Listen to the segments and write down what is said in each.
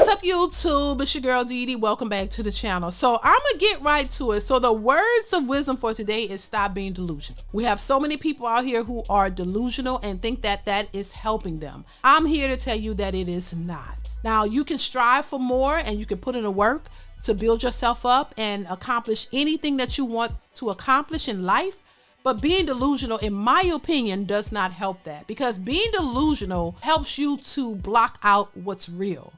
What's up, YouTube? It's your girl DeeDee. Welcome back to the channel. So I'm gonna get right to it. So the words of wisdom for today is stop being delusional. We have so many people out here who are delusional and think that that is helping them. I'm here to tell you that it is not. Now, you can strive for more and you can put in the work to build yourself up and accomplish anything that you want to accomplish in life. But being delusional, in my opinion, does not help that, because being delusional helps you to block out what's real.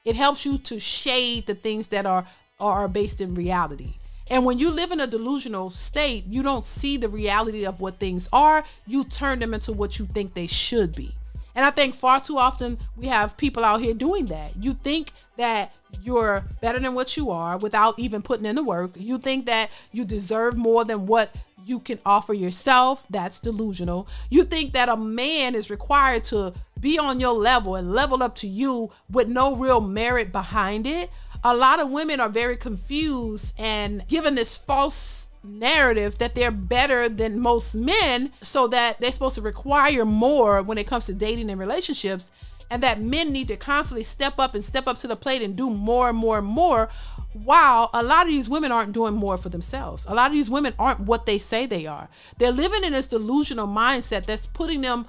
It helps you to shade the things that are based in reality. And when you live in a delusional state, you don't see the reality of what things are. You turn them into what you think they should be. And I think far too often we have people out here doing that. You think that you're better than what you are without even putting in the work. You think that you deserve more than what you can offer yourself. That's delusional. You think that a man is required to be on your level and level up to you with no real merit behind it. A lot of women are very confused and given this false narrative that they're better than most men, so that they're supposed to require more when it comes to dating and relationships, and that men need to constantly step up to the plate and do more and more and more, while a lot of these women aren't doing more for themselves. A lot of these women aren't what they say they are. They're living in this delusional mindset that's putting them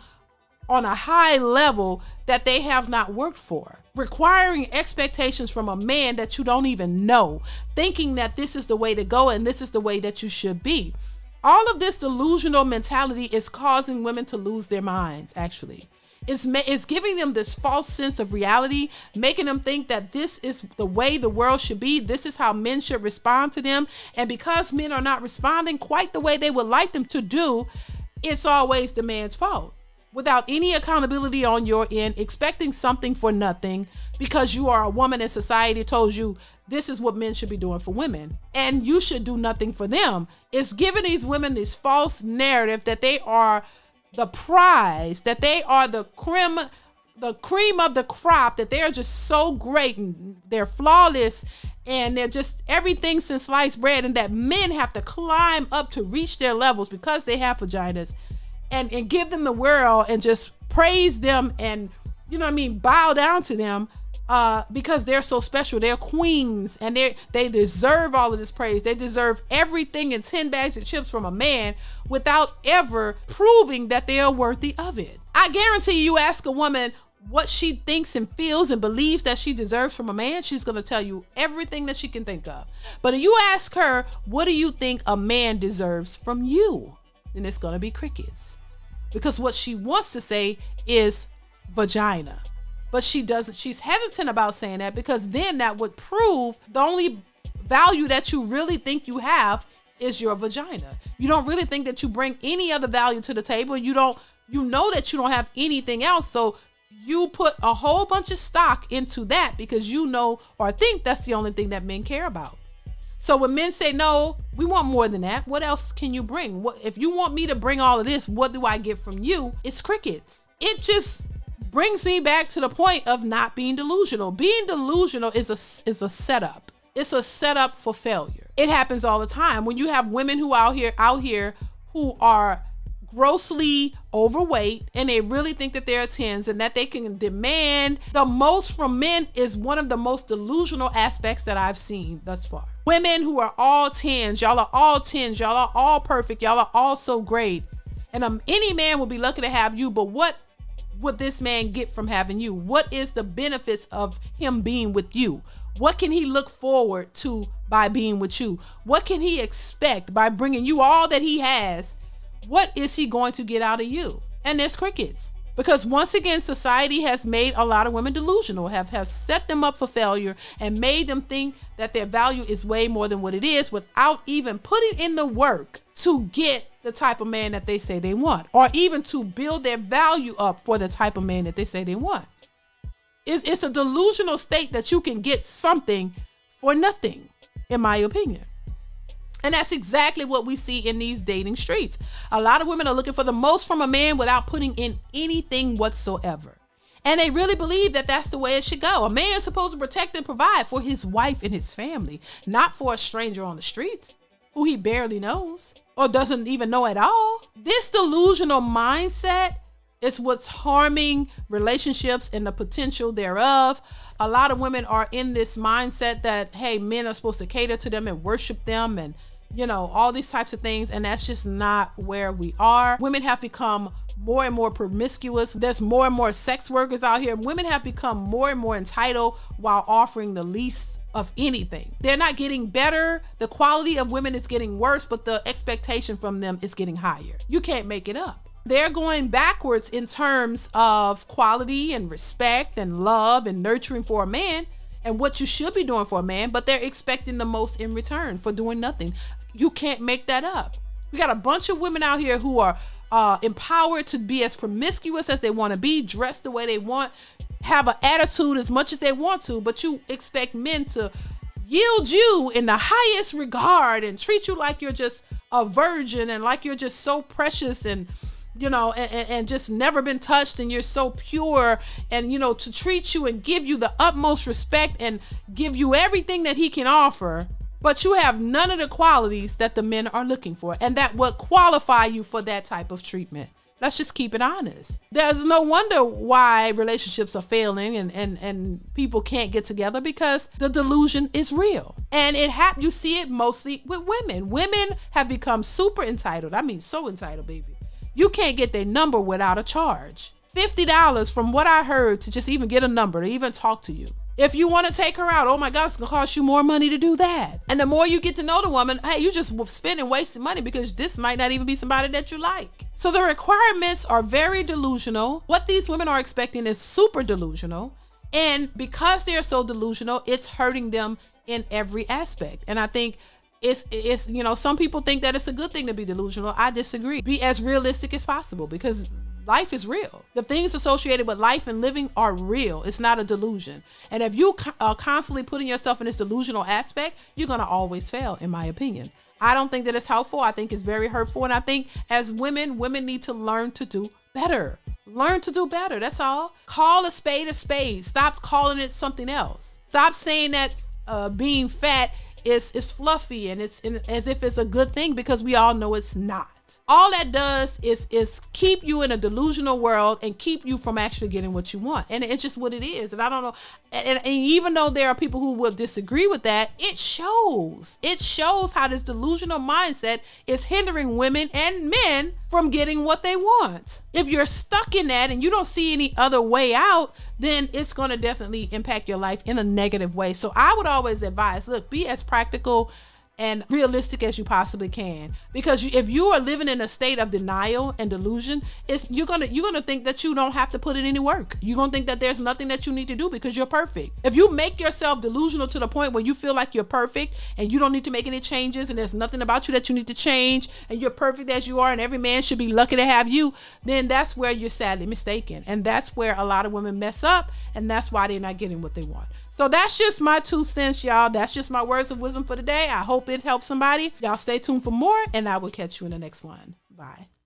on a high level that they have not worked for, requiring expectations from a man that you don't even know, thinking that this is the way to go and this is the way that you should be. All of this delusional mentality is causing women to lose their minds, actually. It's giving them this false sense of reality, making them think that this is the way the world should be. This is how men should respond to them. And because men are not responding quite the way they would like them to do, it's always the man's fault. Without any accountability on your end, expecting something for nothing because you are a woman and society told you this is what men should be doing for women and you should do nothing for them. It's giving these women this false narrative that they are the prize, that they are the cream of the crop, that they are just so great and they're flawless and they're just everything since sliced bread, and that men have to climb up to reach their levels because they have vaginas, and give them the world and just praise them and, you know what I mean, bow down to them because they're so special. They're queens and they deserve all of this praise. They deserve everything in 10 bags of chips from a man without ever proving that they are worthy of it. I guarantee you ask a woman what she thinks and feels and believes that she deserves from a man, she's going to tell you everything that she can think of. But if you ask her, what do you think a man deserves from you? Then it's going to be crickets. Because what she wants to say is vagina. But she doesn't. She's hesitant about saying that because then that would prove the only value that you really think you have is your vagina. You don't really think that you bring any other value to the table. You know that you don't have anything else. So you put a whole bunch of stock into that because you know or think that's the only thing that men care about. So when men say, no, we want more than that, what else can you bring? What if you want me to bring all of this, what do I get from you? It's crickets. It just brings me back to the point of not being delusional. Being delusional is a setup. It's a setup for failure. It happens all the time. When you have women who out here who are grossly overweight and they really think that they're 10s and that they can demand the most from men is one of the most delusional aspects that I've seen thus far. Women who are all 10s, y'all are all 10s, y'all are all perfect, y'all are all so great. And any man will be lucky to have you, but what would this man get from having you? What is the benefits of him being with you? What can he look forward to by being with you? What can he expect by bringing you all that he has? What is he going to get out of you? And there's crickets. Because once again, society has made a lot of women delusional, have set them up for failure and made them think that their value is way more than what it is without even putting in the work to get the type of man that they say they want, or even to build their value up for the type of man that they say they want. It's a delusional state that you can get something for nothing, in my opinion. And that's exactly what we see in these dating streets. A lot of women are looking for the most from a man without putting in anything whatsoever. And they really believe that that's the way it should go. A man is supposed to protect and provide for his wife and his family, not for a stranger on the streets who he barely knows or doesn't even know at all. This delusional mindset It's what's harming relationships and the potential thereof. A lot of women are in this mindset that, hey, men are supposed to cater to them and worship them and, you know, all these types of things. And that's just not where we are. Women have become more and more promiscuous. There's more and more sex workers out here. Women have become more and more entitled while offering the least of anything. They're not getting better. The quality of women is getting worse, but the expectation from them is getting higher. You can't make it up. They're going backwards in terms of quality and respect and love and nurturing for a man and what you should be doing for a man, but they're expecting the most in return for doing nothing. You can't make that up. We got a bunch of women out here who are empowered to be as promiscuous as they want to be, dress the way they want, have an attitude as much as they want to, but you expect men to yield you in the highest regard and treat you like you're just a virgin and like you're just so precious and, you know, and just never been touched and you're so pure, and, you know, to treat you and give you the utmost respect and give you everything that he can offer, but you have none of the qualities that the men are looking for and that would qualify you for that type of treatment. Let's just keep it honest. There's no wonder why relationships are failing and people can't get together, because the delusion is real. And you see it mostly with women. Women have become super entitled. I mean, so entitled, baby. You can't get their number without a charge. $50 from what I heard to just even get a number, to even talk to you. If you want to take her out, oh my God, it's going to cost you more money to do that. And the more you get to know the woman, hey, you just spending wasted money because this might not even be somebody that you like. So the requirements are very delusional. What these women are expecting is super delusional. And because they're so delusional, it's hurting them in every aspect. And I think it's you know, some people think that it's a good thing to be delusional. I disagree. Be as realistic as possible, because life is real. The things associated with life and living are real. It's not a delusion. And if you are constantly putting yourself in this delusional aspect, you're going to always fail, in my opinion. I don't think that it's helpful. I think it's very hurtful. And I think as women need to learn to do better. Learn to do better. That's all. Call a spade a spade. Stop calling it something else. Stop saying that being fat is fluffy and it's as if it's a good thing, because we all know it's not. All that does is keep you in a delusional world and keep you from actually getting what you want. And it's just what it is. And I don't know. And even though there are people who will disagree with that, it shows. It shows how this delusional mindset is hindering women and men from getting what they want. If you're stuck in that and you don't see any other way out, then it's going to definitely impact your life in a negative way. So I would always advise, look, be as practical and realistic as you possibly can, because if you are living in a state of denial and delusion, you're gonna think that you don't have to put in any work. You're gonna think that there's nothing that you need to do because you're perfect. If you make yourself delusional to the point where you feel like you're perfect and you don't need to make any changes and there's nothing about you that you need to change and you're perfect as you are and every man should be lucky to have you, then that's where you're sadly mistaken. And that's where a lot of women mess up, and that's why they're not getting what they want. So that's just my 2 cents, y'all. That's just my words of wisdom for today. I hope it helps somebody. Y'all stay tuned for more, and I will catch you in the next one. Bye.